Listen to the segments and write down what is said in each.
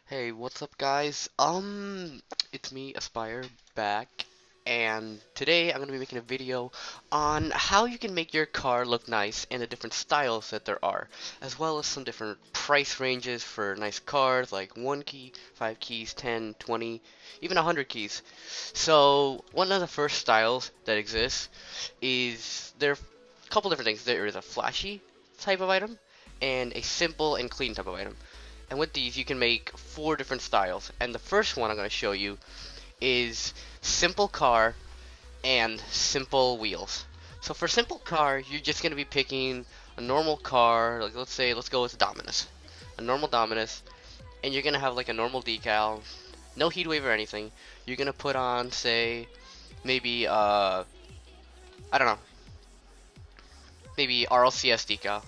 Hey, what's up guys? It's me, Aspire, back, and today I'm gonna be making a video on how you can make your car look nice and the different styles that there are, as well as some different price ranges for nice cars like 1 key, 5 keys, 10, 20, even 100 keys. So, one of the first styles that exists is there are a couple different things. There is a flashy type of item and a simple and clean type of item. And with these, you can make 4 different styles. And the first one I'm going to show you is simple car and simple wheels. So for simple car, you're just going to be picking a normal car. Like let's go with Dominus, a normal Dominus, and you're going to have like a normal decal, no heat wave or anything. You're going to put on, say, maybe I don't know, maybe RLCS decal,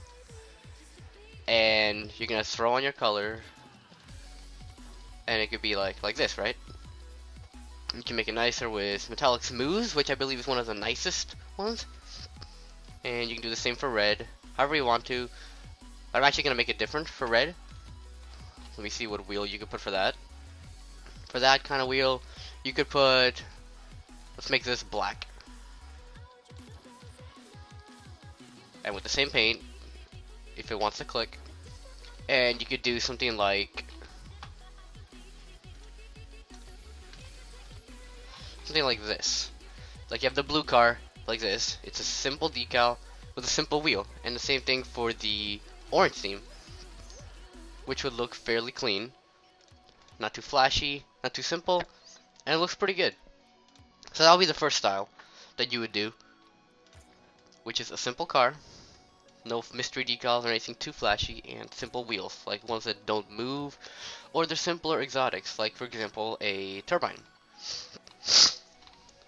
and you're going to throw on your color, and it could be like this, right? You can make it nicer with metallic smooths, which I believe is one of the nicest ones. And you can do the same for red, however you want to. I'm actually going to make it different for red. Let me see what wheel you could put for that. For that kind of wheel, you could put, let's make this black. And with the same paint, if it wants to click. And you could do something like this. Like you have the blue car, like this. It's a simple decal with a simple wheel. And the same thing for the orange theme, which would look fairly clean. Not too flashy, not too simple, and it looks pretty good. So that'll be the first style that you would do, which is a simple car, no mystery decals or anything too flashy, and simple wheels, like ones that don't move, or they're simpler exotics, like for example a turbine.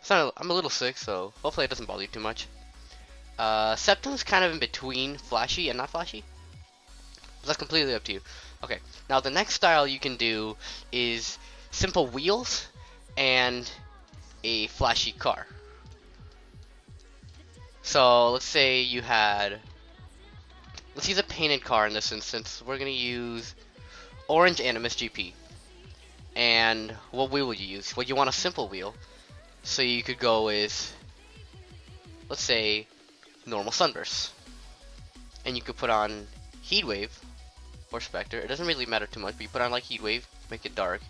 So I'm a little sick, so hopefully it doesn't bother you too much. Septum's kind of in between flashy and not flashy. But that's completely up to you. Okay, now the next style you can do is simple wheels and a flashy car. So let's say you had, let's use a painted car in this instance. We're gonna use orange Animus GP. And what wheel would you use? Well, you want a simple wheel. So you could go with, let's say, normal Sunburst. And you could put on Heatwave or Spectre. It doesn't really matter too much, but you put on like Heatwave, make it dark,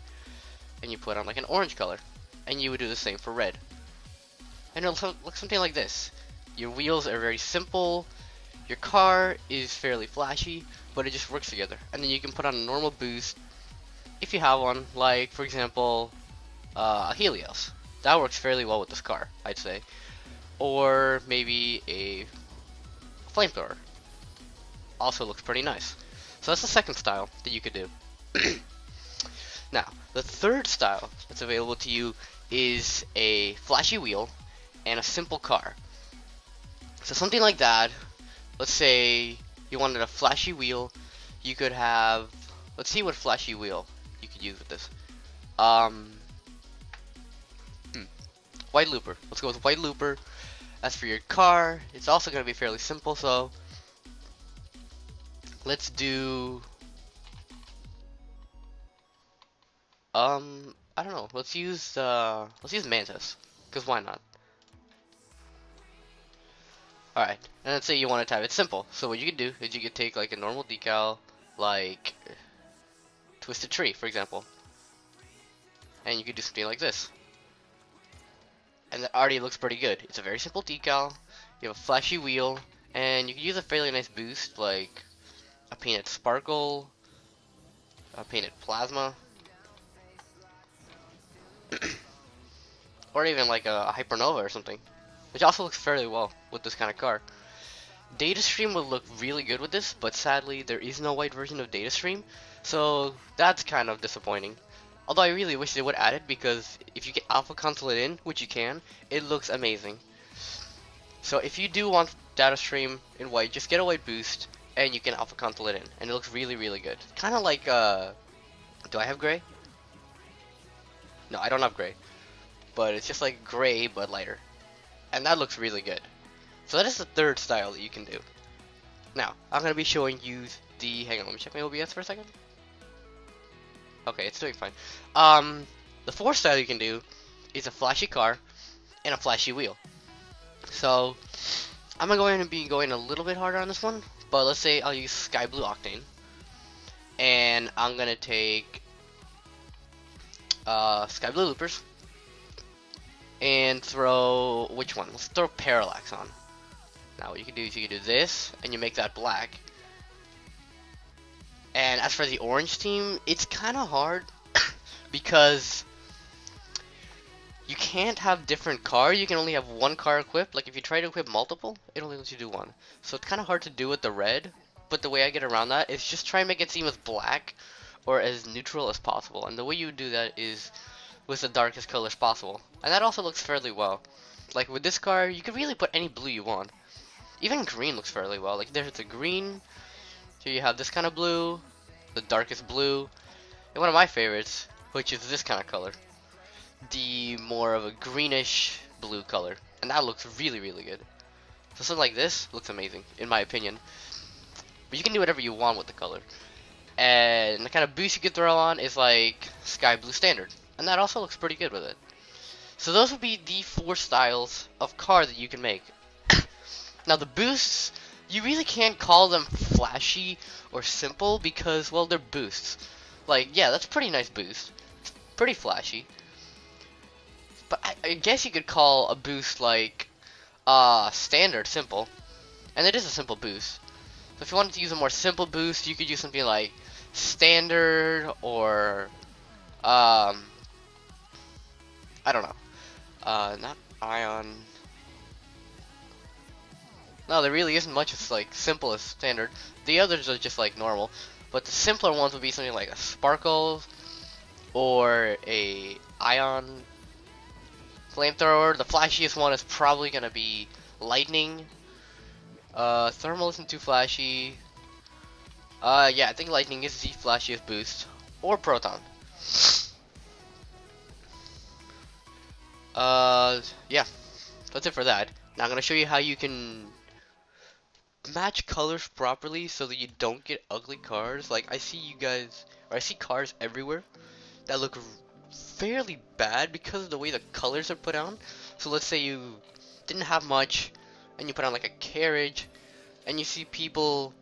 and you put on like an orange color. And you would do the same for red. And it'll look something like this. Your wheels are very simple, your car is fairly flashy, but it just works together. And then you can put on a normal boost if you have one, like for example, a Helios. That works fairly well with this car, I'd say. Or maybe a flamethrower. Also looks pretty nice. So that's the second style that you could do. Now, the third style that's available to you is a flashy wheel and a simple car. So something like that, let's say you wanted a flashy wheel, you could have, let's see what flashy wheel you could use with this. White Looper. Let's go with White Looper. As for your car, it's also going to be fairly simple, so let's do I don't know. Let's use Mantis, cuz why not? All right. And let's say you want to have it simple. So what you could do is you could take like a normal decal like Twisted Tree, for example. And you could do something like this. And it already looks pretty good. It's a very simple decal, you have a flashy wheel, and you can use a fairly nice boost like a painted sparkle, a painted plasma, or even like a hypernova or something, which also looks fairly well with this kind of car. Data Stream would look really good with this, but sadly there is no white version of Data Stream, so that's kind of disappointing. Although I really wish they would add it, because if you get alpha console it in, which you can, it looks amazing. So if you do want data stream in white, just get a white boost and you can alpha console it in, and it looks really good. Kind of like do I have gray? No, I don't have gray, but it's just like gray but lighter, and that looks really good. So that is the third style that you can do. Now I'm gonna be showing you the, hang on, let me check my OBS for a second. Okay, it's doing fine. The fourth style you can do is a flashy car and a flashy wheel. So I'm going to be going a little bit harder on this one, but let's say I'll use sky blue octane, and I'm gonna take sky blue loopers and throw which one? Let's throw parallax on. Now what you can do is you can do this, and you make that black. And as for the orange team, it's kind of hard because you can't have different cars. You can only have one car equipped. Like if you try to equip multiple, it only lets you do one. So it's kind of hard to do with the red. But the way I get around that is just try and make it seem as black or as neutral as possible. And the way you do that is with the darkest colors possible. And that also looks fairly well. Like with this car, you can really put any blue you want. Even green looks fairly well. Like there's a green. Here you have this kind of blue, the darkest blue, and one of my favorites, which is this kind of color, the more of a greenish blue color, and that looks really, really good. So something like this looks amazing, in my opinion. But you can do whatever you want with the color. And the kind of boost you could throw on is like sky blue standard, and that also looks pretty good with it. So those would be the 4 styles of car that you can make. Now the boosts, you really can't call them flashy or simple because, well, they're boosts. Like, yeah, that's a pretty nice boost. It's pretty flashy. But I guess you could call a boost like standard simple. And it is a simple boost. So if you wanted to use a more simple boost, you could use something like standard or I don't know. Not ion. No, there really isn't much as like simple as standard. The others are just like normal, but the simpler ones would be something like a sparkle or a ion flamethrower. The flashiest one is probably gonna be lightning. Thermal isn't too flashy. Yeah, I think lightning is the flashiest boost, or proton. Yeah, that's it for that. Now I'm gonna show you how you can match colors properly so that you don't get ugly cars. Like I see you guys, or I see cars everywhere that look fairly bad because of the way the colors are put on. So let's say you didn't have much and you put on like a carriage and you see people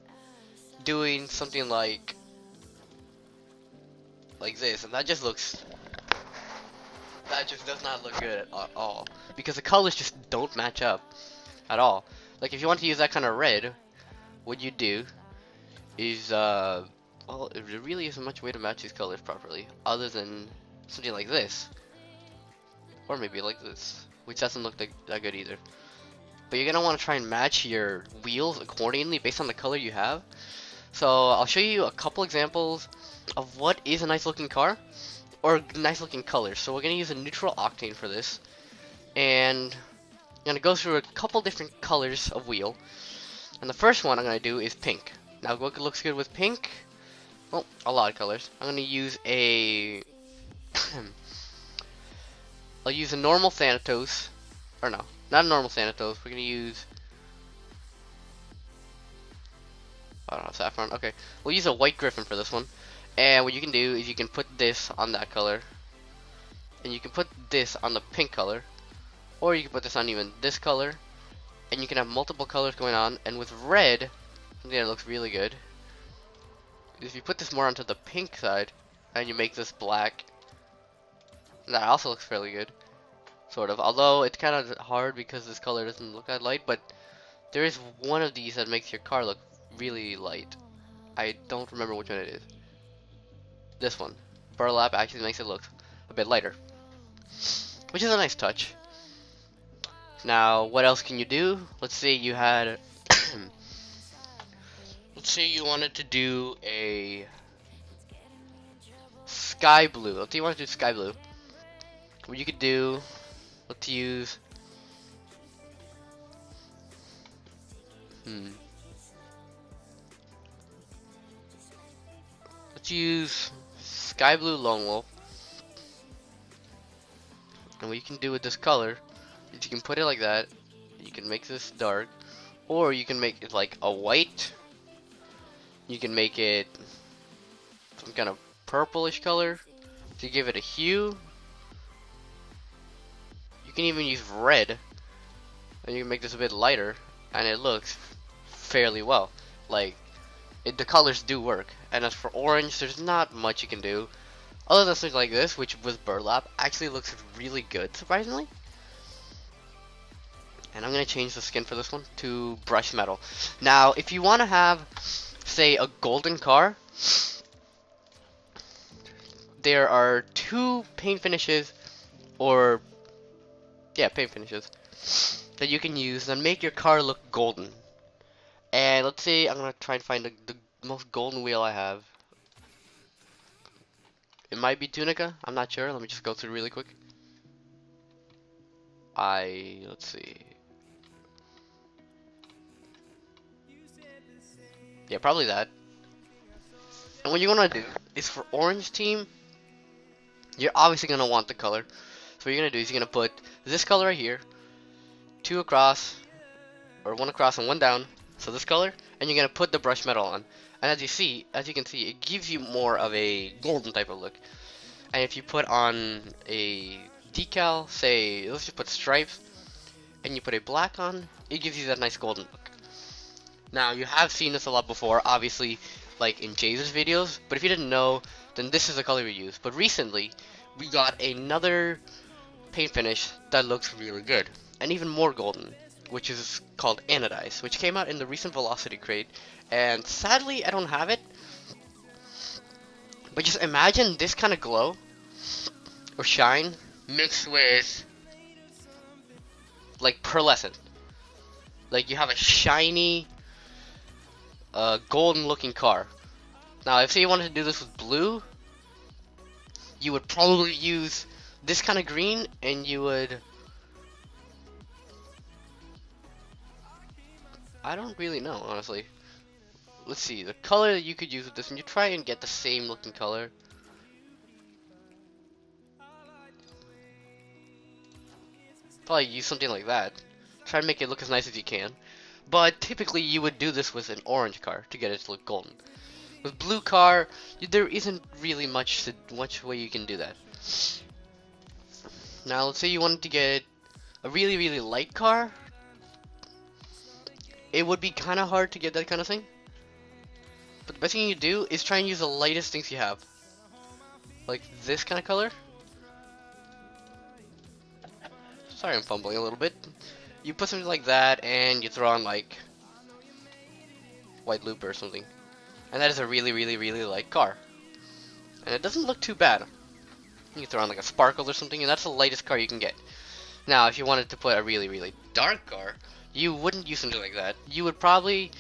doing something like this, and that just does not look good at all because the colors just don't match up at all. Like if you want to use that kind of red, what you do is well, there really isn't much way to match these colors properly other than something like this, or maybe like this, which doesn't look that good either. But you're gonna want to try and match your wheels accordingly based on the color you have. So I'll show you a couple examples of what is a nice looking car or nice looking colors. So we're gonna use a neutral octane for this, and I'm gonna go through a couple different colors of wheel. And the first one I'm gonna do is pink. Now what looks good with pink? Well, a lot of colors. I'm gonna use a I'll use a normal Thanatos, or no, not a normal Thanatos. We're gonna use, I don't know, saffron. Okay, we'll use a white Griffin for this one. And what you can do is you can put this on that color, and you can put this on the pink color, or you can put this on even this color, and you can have multiple colors going on. And with red, something that looks really good is if you put this more onto the pink side and you make this black, that also looks fairly good, sort of. Although it's kind of hard because this color doesn't look that light, but there is one of these that makes your car look really light. I don't remember which one it is. This one, burlap, actually makes it look a bit lighter, which is a nice touch. Now, what else can you do? Let's say you had, let's say you wanted to do a sky blue. Let's say you want to do sky blue. What you could do, let's use, let's use sky blue lone wolf. And what you can do with this color is you can put it like that. You can make this dark, or you can make it like a white. You can make it some kind of purplish color to give it a hue. You can even use red, and you can make this a bit lighter, and it looks fairly well. Like, the colors do work. And as for orange, there's not much you can do other than something like this, which with burlap actually looks really good, surprisingly. And I'm gonna change the skin for this one to brushed metal. Now, if you want to have, say, a golden car, there are two paint finishes, or yeah, paint finishes that you can use that make your car look golden. And let's say I'm gonna try and find the most golden wheel I have. It might be Tunica, I'm not sure. Let me just go through really quick. Let's see. Yeah, probably that. And what you want to do is for orange team, you're obviously going to want the color. So what you're going to do is you're going to put this color right here, two across, or one across and one down, so this color, and you're going to put the brush metal on. And as you can see, it gives you more of a golden type of look. And if you put on a decal, say, let's just put stripes, and you put a black on, it gives you that nice golden look. Now, you have seen this a lot before, obviously, like in Jay's videos, but if you didn't know, then this is the color we use. But recently, we got another paint finish that looks really good, and even more golden, which is called Anodize, which came out in the recent Velocity crate, and sadly, I don't have it. But just imagine this kind of glow, or shine, mixed with, like, pearlescent. Like, you have a shiny, golden looking car. Now, if say you wanted to do this with blue, you would probably use this kind of green, and you would, I don't really know, honestly. Let's see, the color that you could use with this, and you try and get the same looking color. Probably use something like that. Try to make it look as nice as you can. But typically you would do this with an orange car to get it to look golden. With blue car, there isn't really much way you can do that. Now let's say you wanted to get a really light car. It would be kind of hard to get that kind of thing. But the best thing you do is try and use the lightest things you have. Like this kind of color. Sorry, I'm fumbling a little bit. You put something like that, and you throw on like white loop or something, and that is a really light car, and it doesn't look too bad. You throw on like a sparkle or something, and that's the lightest car you can get. Now, if you wanted to put a really dark car, you wouldn't use something like that. You would probably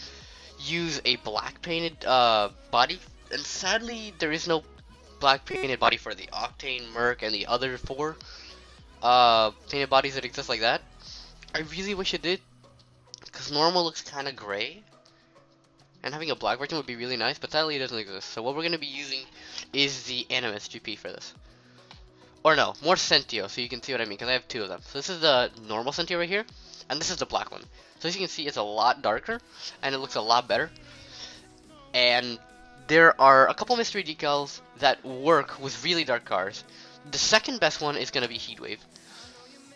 use a black painted body, and sadly, there is no black painted body for the Octane, Merc, and the other four painted bodies that exist like that. I really wish it did, because normal looks kind of gray, and having a black version would be really nice, but sadly it doesn't exist. So what we're going to be using is the Animus GP for this. Or no, more Sentio, so you can see what I mean, because I have two of them. So this is the normal Sentio right here, and this is the black one. So as you can see, it's a lot darker, and it looks a lot better. And there are a couple mystery decals that work with really dark cars. The second best one is going to be Heatwave.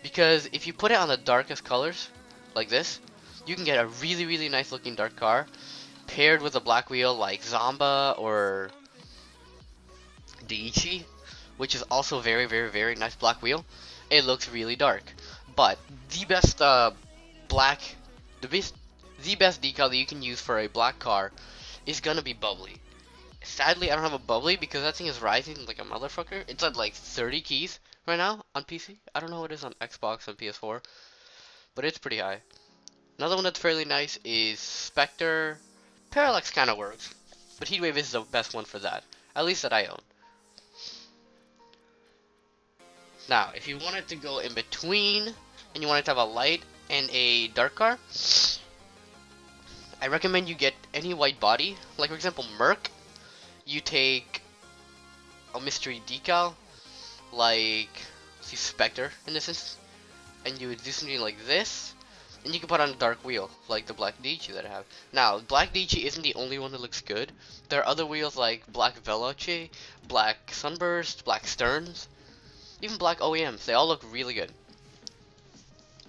Because if you put it on the darkest colors, like this, you can get a really nice looking dark car, paired with a black wheel like Zamba or Daiichi, which is also very nice black wheel. It looks really dark. But the best the best decal that you can use for a black car is gonna be Bubbly. Sadly, I don't have a Bubbly because that thing is rising like a motherfucker. It's at like 30 keys right now on PC. I don't know what it is on Xbox and PS4, but it's pretty high. Another one that's fairly nice is Spectre. Parallax kind of works, but Heatwave is the best one for that, at least that I own. Now, if you wanted to go in between, and you wanted to have a light and a dark car, I recommend you get any white body. Like for example, Merc. You take a mystery decal, like see Spectre in this instance, and you would do something like this. And you can put on a dark wheel, like the black DG that I have. Now, black DG isn't the only one that looks good. There are other wheels like black Veloce, black Sunburst, black Stearns, even black OEMs. They all look really good.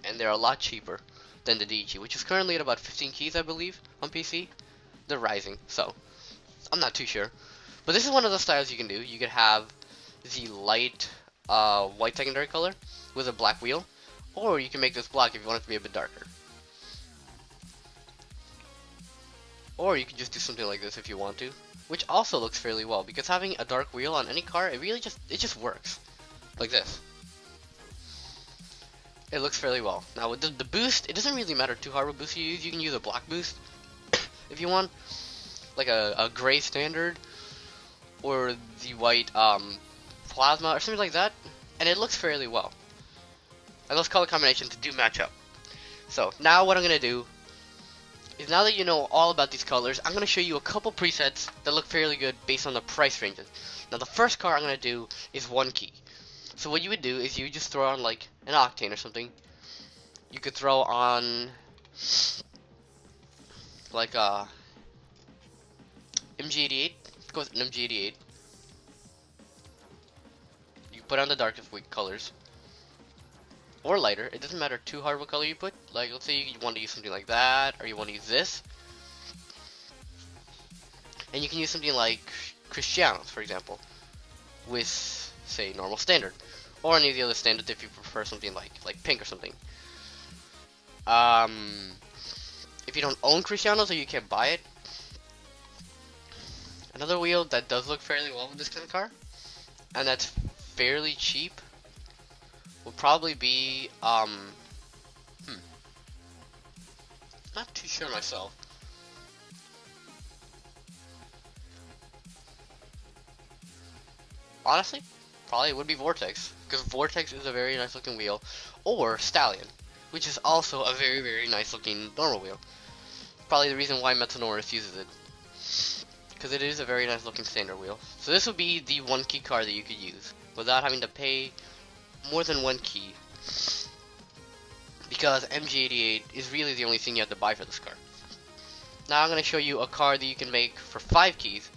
And they're a lot cheaper than the DG, which is currently at about 15 keys, I believe, on PC. They're rising, so I'm not too sure. But this is one of the styles you can do. You could have the light white secondary color with a black wheel, or you can make this black if you want it to be a bit darker. Or you can just do something like this if you want to, which also looks fairly well, because having a dark wheel on any car, it just works. Like this. It looks fairly well. Now with the boost, it doesn't really matter too hard what boost you use. You can use a black boost if you want, like a gray standard, or the white plasma, or something like that, and it looks fairly well. And those color combinations do match up. So now what I'm gonna do is, now that you know all about these colors, I'm gonna show you a couple presets that look fairly good based on the price ranges. Now the first car I'm gonna do is 1 key. So what you would do is you just throw on like an Octane or something. You could throw on like a MG88. Go with an MG88. You put on the darkest colors, or lighter. It doesn't matter too hard what color you put. Like, let's say you want to use something like that, or you want to use this, and you can use something like Cristiano's, for example, with say normal standard, or any of the other standards if you prefer something like pink or something. If you don't own Cristiano's or you can't buy it, another wheel that does look fairly well with this kind of car, and that's fairly cheap, would probably be not too sure myself. Honestly, probably would be Vortex, because Vortex is a very nice looking wheel, or Stallion, which is also a very, very nice looking normal wheel. Probably the reason why Metanoris uses it, because it is a very nice looking standard wheel. So this would be the 1 key car that you could use without having to pay more than 1 key, because MG88 is really the only thing you have to buy for this car. Now I'm going to show you a car that you can make for 5 keys.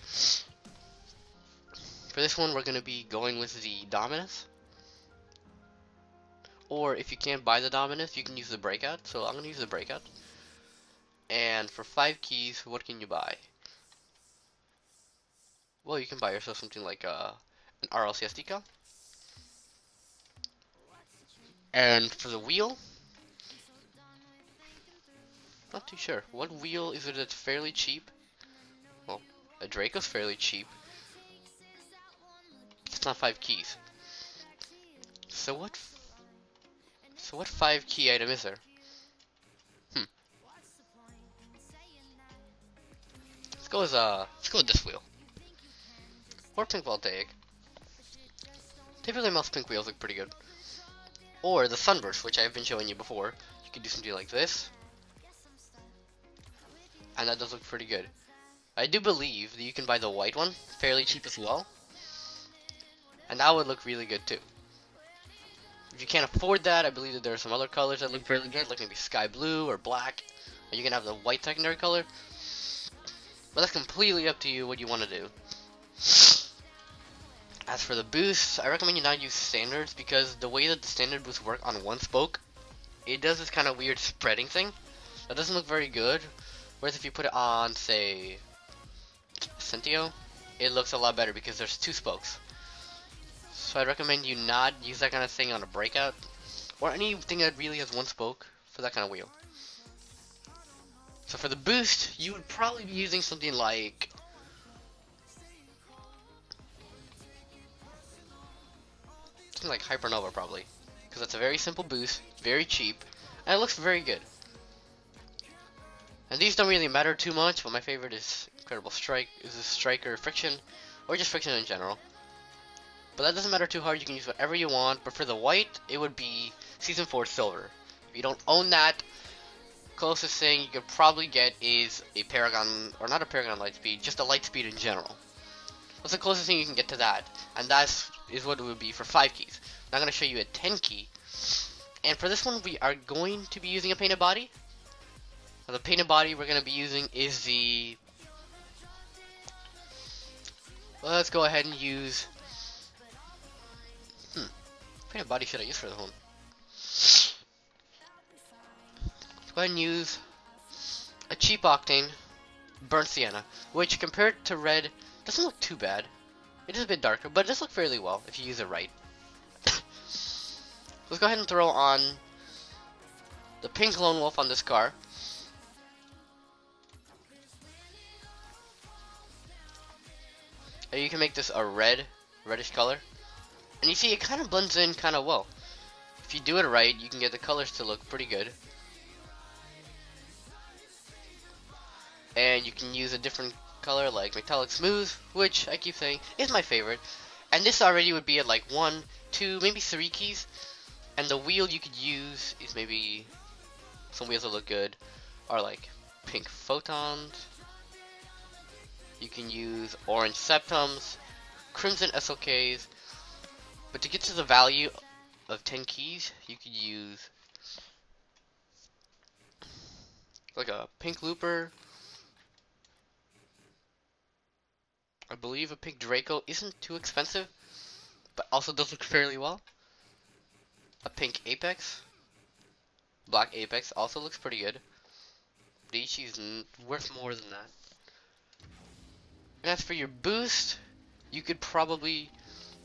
For this one, we're going to be going with the Dominus. Or if you can't buy the Dominus, you can use the Breakout. So I'm going to use the Breakout. And for 5 keys, what can you buy? Well, you can buy yourself something like an RLCS decal. And for the wheel, not too sure. What wheel is it that's fairly cheap? Well, a Draco's fairly cheap. It's not 5 keys. So what 5 key item is there? Let's go with this wheel. Or pink voltaic. Typically most pink wheels look pretty good. Or the Sunburst, which I've been showing you before. You can do something like this, and that does look pretty good. I do believe that you can buy the white one fairly cheap as well, and that would look really good too. If you can't afford that, I believe that there are some other colors that look really good, like maybe sky blue or black, or you can have the white secondary color. But that's completely up to you what you want to do. As for the boosts, I recommend you not use standards, because the way that the standard boosts work on one spoke, it does this kind of weird spreading thing that doesn't look very good. Whereas if you put it on, say, Centio, it looks a lot better because there's 2 spokes. So I'd recommend you not use that kind of thing on a Breakout, or anything that really has 1 spoke for that kind of wheel. So for the boost, you would probably be using something like Hypernova, probably, because that's a very simple boost, very cheap, and it looks very good. And these don't really matter too much, but my favorite is Incredible Strike, is a Striker Friction, or just Friction in general. But that doesn't matter too hard, you can use whatever you want, but for the white, it would be Season 4 Silver. If you don't own that, closest thing you could probably get is a Paragon, or not a Paragon Lightspeed, just a Lightspeed in general. That's the closest thing you can get to that, and that is what it would be for 5 keys. Now I'm going to show you a 10 key, And for this one, we are going to be using a painted body. Now, the painted body we're going to be using is the... Well, let's go ahead and use... Painted body should I use for this one? Let's go ahead and use a cheap octane burnt sienna, which compared to red doesn't look too bad. It is a bit darker, but it does look fairly well if you use it right. Let's go ahead and throw on the pink lone wolf on this car. And you can make this a reddish color. And you see it kind of blends in kind of well. If you do it right, you can get the colors to look pretty good. And you can use a different color like metallic smooth, which I keep saying is my favorite. And this already would be at like 1, 2, maybe 3 keys. And the wheel you could use is maybe some wheels that look good are like pink Photons. You can use orange Septums, crimson SLKs. But to get to the value of 10 keys, you could use like a pink Looper. I believe a pink Draco isn't too expensive, but also does look fairly well. A pink Apex, black Apex also looks pretty good. But each is worth more than that. And as for your boost, you could probably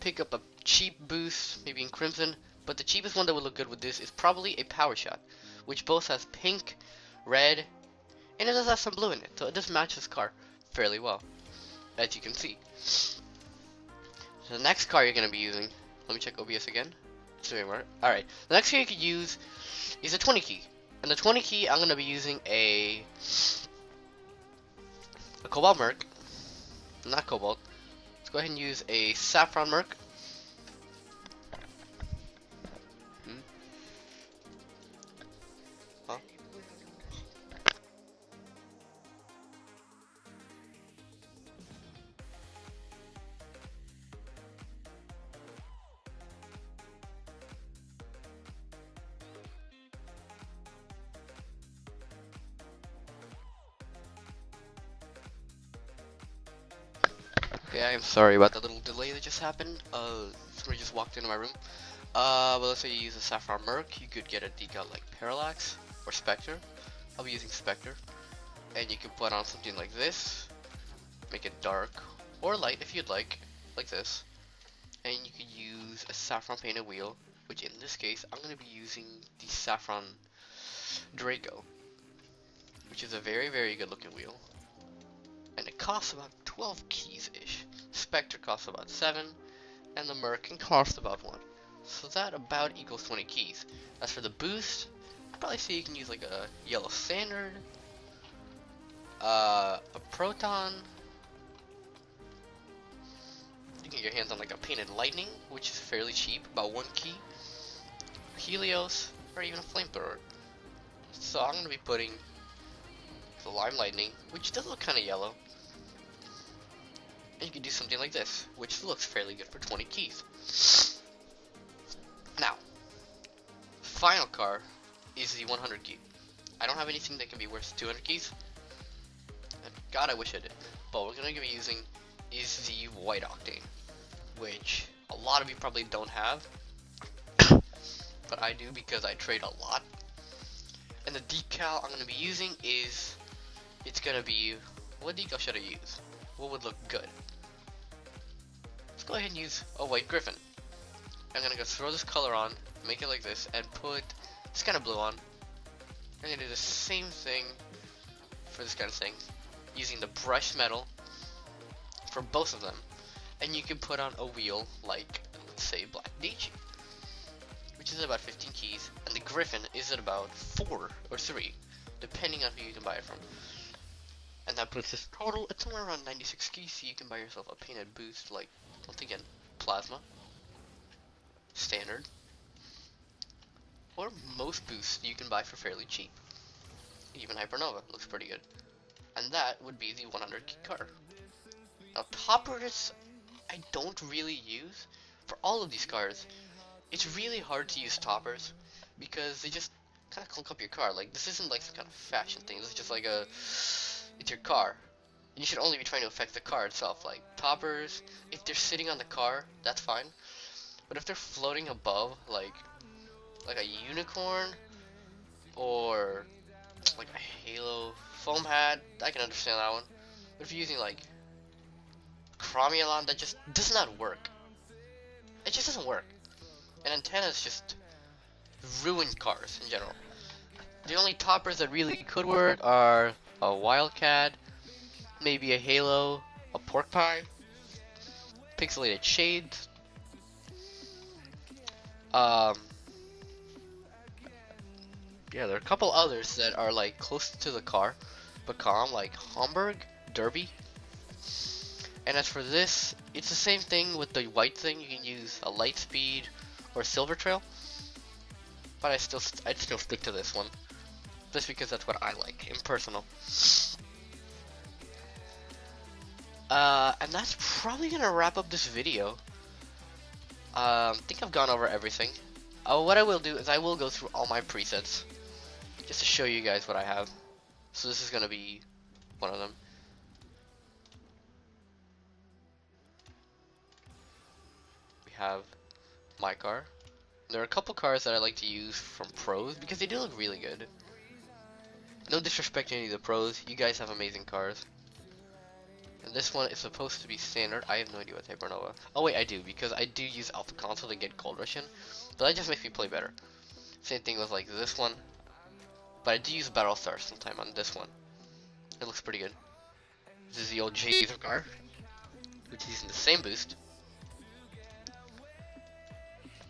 pick up a cheap boost, maybe in crimson. But the cheapest one that would look good with this is probably a power shot, which both has pink, red, and it does have some blue in it. So it does match this car fairly well, as you can see. So the next car you're going to be using, let me check OBS again. It's doing right. Alright, the next car you could use is a 20 key. And the 20 key, I'm going to be using a Cobalt Merc. Not Cobalt. Let's go ahead and use a Saffron Merc. Huh? Okay, I'm sorry about the little delay that just happened. Somebody just walked into my room. But let's say you use a Saffron Merc, you could get a decal like Parallax or Spectre. I'll be using Spectre. And you can put on something like this, make it dark or light if you'd like this. And you could use a saffron painted wheel, which in this case, I'm going to be using the Saffron Draco, which is a very, very good looking wheel. And it costs about 12 keys-ish. Spectre costs about 7, and the Merc can cost about 1. So that about equals 20 keys. As for the boost, I'd probably say you can use like a yellow standard, a Proton. You can get your hands on like a painted lightning, which is fairly cheap, about 1 key. Helios, or even a flamethrower. So I'm going to be putting the Lime Lightning, which does look kind of yellow. And you can do something like this, which looks fairly good for 20 keys. Now, final car is the 100 key. I don't have anything that can be worth 200 keys. And God, I wish I did. But what we're going to be using is the White Octane, which a lot of you probably don't have. But I do because I trade a lot. And the decal I'm going to be using is, it's going to be, what decal should I use? What would look good? Let's go ahead and use a White Griffin. I'm going to go throw this color on, make it like this, and put this kind of blue on. I'm going to do the same thing for this kind of thing, using the brushed metal for both of them. And you can put on a wheel like, let's say, Black Deitch, which is about 15 keys, and the Griffin is at about 4 or 3, depending on who you can buy it from. And that puts this total at somewhere around 96 keys, so you can buy yourself a painted boost like, once again, Plasma, Standard, or most boosts you can buy for fairly cheap. Even Hypernova looks pretty good. And that would be the 100 key car. Now toppers, I don't really use. For all of these cars, it's really hard to use toppers because they just kind of clunk up your car. Like, this isn't like some kind of fashion thing. This is just like it's your car. You should only be trying to affect the car itself. Like, toppers, if they're sitting on the car, that's fine. But if they're floating above, like a unicorn or like a halo foam hat, I can understand that one. But if you're using like Chromialon, that just does not work. It just doesn't work. And antennas just ruin cars in general. The only toppers that really could work are a Wildcat, maybe a Halo, a Porcupine, pixelated shades. Yeah, there are a couple others that are like close to the car, but calm, like Hamburg, Derby. And as for this, it's the same thing with the white thing. You can use a Lightspeed or Silver Trail, but I'd still stick to this one, just because that's what I like in personal. And that's probably gonna wrap up this video. I think I've gone over everything. What I will do is I will go through all my presets, just to show you guys what I have. So this is gonna be one of them. We have my car. There are a couple cars that I like to use from pros because they do look really good. No disrespect to any of the pros, you guys have amazing cars. And this one is supposed to be standard. I have no idea what Hypernova. Oh wait, I do, because I do use Alpha Console to get Gold Rush in, but that just makes me play better. Same thing with like this one, but I do use Battlestar sometime on this one. It looks pretty good. This is the old Jazer car, which is using the same boost.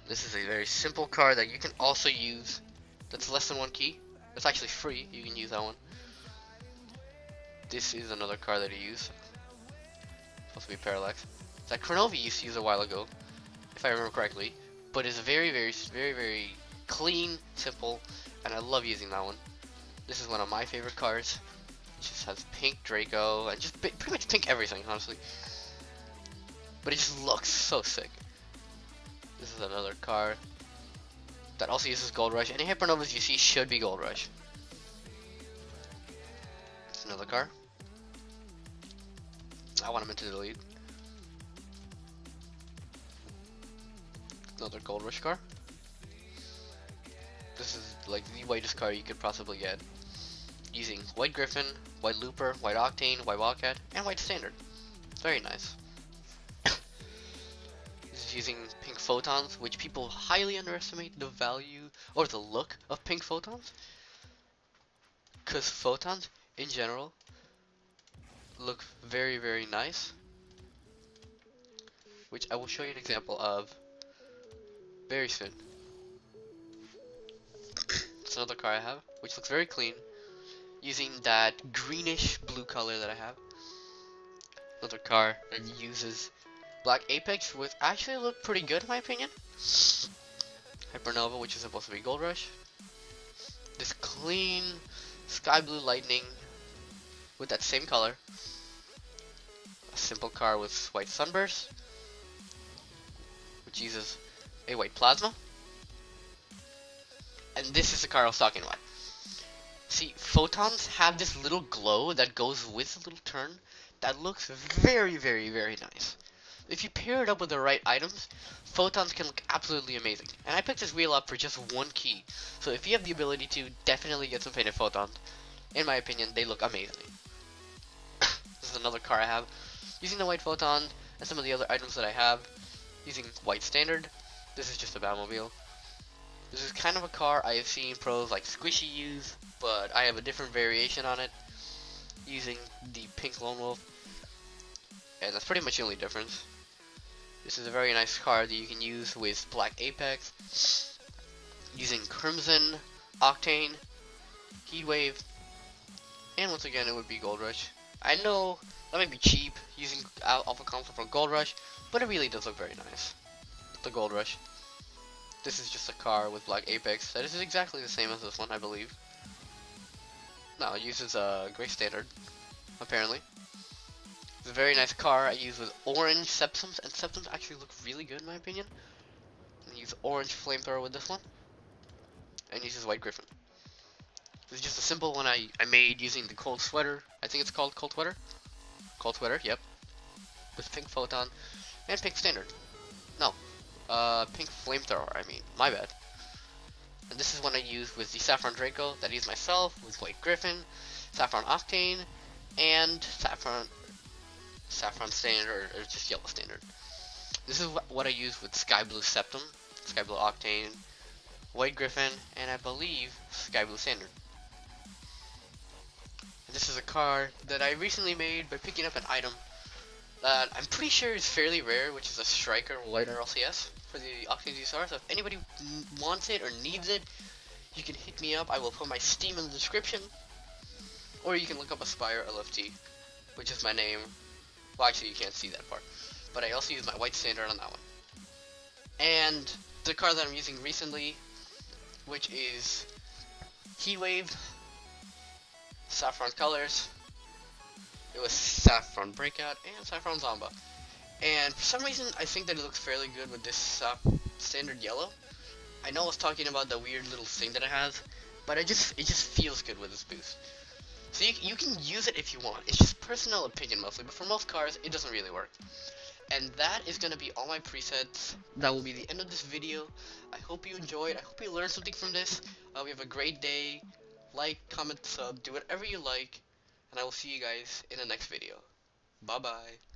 This is a very simple car that you can also use. That's less than 1 key. It's actually free. You can use that one. This is another car that I use. Supposed to be Parallax. That Chronovi used to use a while ago, if I remember correctly. But it's very clean, simple, and I love using that one. This is one of my favorite cars. It just has pink Draco and just pretty much pink everything, honestly. But it just looks so sick. This is another car that also uses Gold Rush. Any Hypernovas you see should be Gold Rush. It's another car. I want him into the lead. Another Gold Rush car. This is like the whitest car you could possibly get. Using White Griffin, White Looper, White Octane, White Wildcat, and White Standard. Very nice. This is using pink Photons, which people highly underestimate the value or the look of pink Photons. Because Photons, in general, look very nice, which I will show you an example of very soon. It's another car I have, which looks very clean, using that greenish blue color that I have. Another car that uses Black Apex, which actually look pretty good in my opinion. Hypernova, which is supposed to be Gold Rush. This clean sky blue lightning with that same color. A simple car with white sunburst, which uses a white plasma. And this is the car I was talking about. See, Photons have this little glow that goes with the little turn that looks very nice. If you pair it up with the right items, Photons can look absolutely amazing. And I picked this wheel up for just 1 key, so if you have the ability to, definitely get some painted Photons. In my opinion, they look amazing. This is another car I have. Using the white Photon and some of the other items that I have, using White Standard. This is just a Batmobile. This is kind of a car I have seen pros like Squishy use, but I have a different variation on it, using the pink Lone Wolf. And that's pretty much the only difference. This is a very nice car that you can use with Black Apex, using Crimson, Octane, Heatwave, and once again it would be Gold Rush. I know that might be cheap using Alpha Console for Gold Rush, but it really does look very nice. The Gold Rush. This is just a car with Black Apex that is exactly the same as this one, I believe. No, it uses Gray Standard, apparently. It's a very nice car I use with orange Septums, and Septums actually look really good in my opinion. I use orange flamethrower with this one. and uses White Griffin. This is just a simple one I made using the Cold Sweater. I think it's called Cold Sweater. Cold Sweater, yep. With pink Photon and pink Standard. No, pink Flamethrower, I mean. My bad. And this is one I use with the Saffron Draco that I use myself, with White Griffin, Saffron Octane, and Saffron Standard, or just Yellow Standard. This is what I use with Sky Blue Septum, Sky Blue Octane, White Griffin, and I believe Sky Blue Standard. And this is a card that I recently made by picking up an item that I'm pretty sure is fairly rare, which is a Striker Lighter LCS for the Octane ZSR. So if anybody wants it or needs it, you can hit me up. I will put my Steam in the description, or you can look up Aspire LFT, which is my name. Well, actually, you can't see that part, but I also use my White Standard on that one. And the card that I'm using recently, which is Heatwave, Saffron Colors. It was Saffron Breakout and Saffron Zomba. And for some reason, I think that it looks fairly good with this Standard Yellow. I know I was talking about the weird little thing that it has, but it just feels good with this boost. So you can use it if you want. It's just personal opinion mostly, but for most cars, it doesn't really work. And that is going to be all my presets. That will be the end of this video. I hope you enjoyed. I hope you learned something from this. We have a great day. Like, comment, sub, do whatever you like. And I will see you guys in the next video. Bye-bye.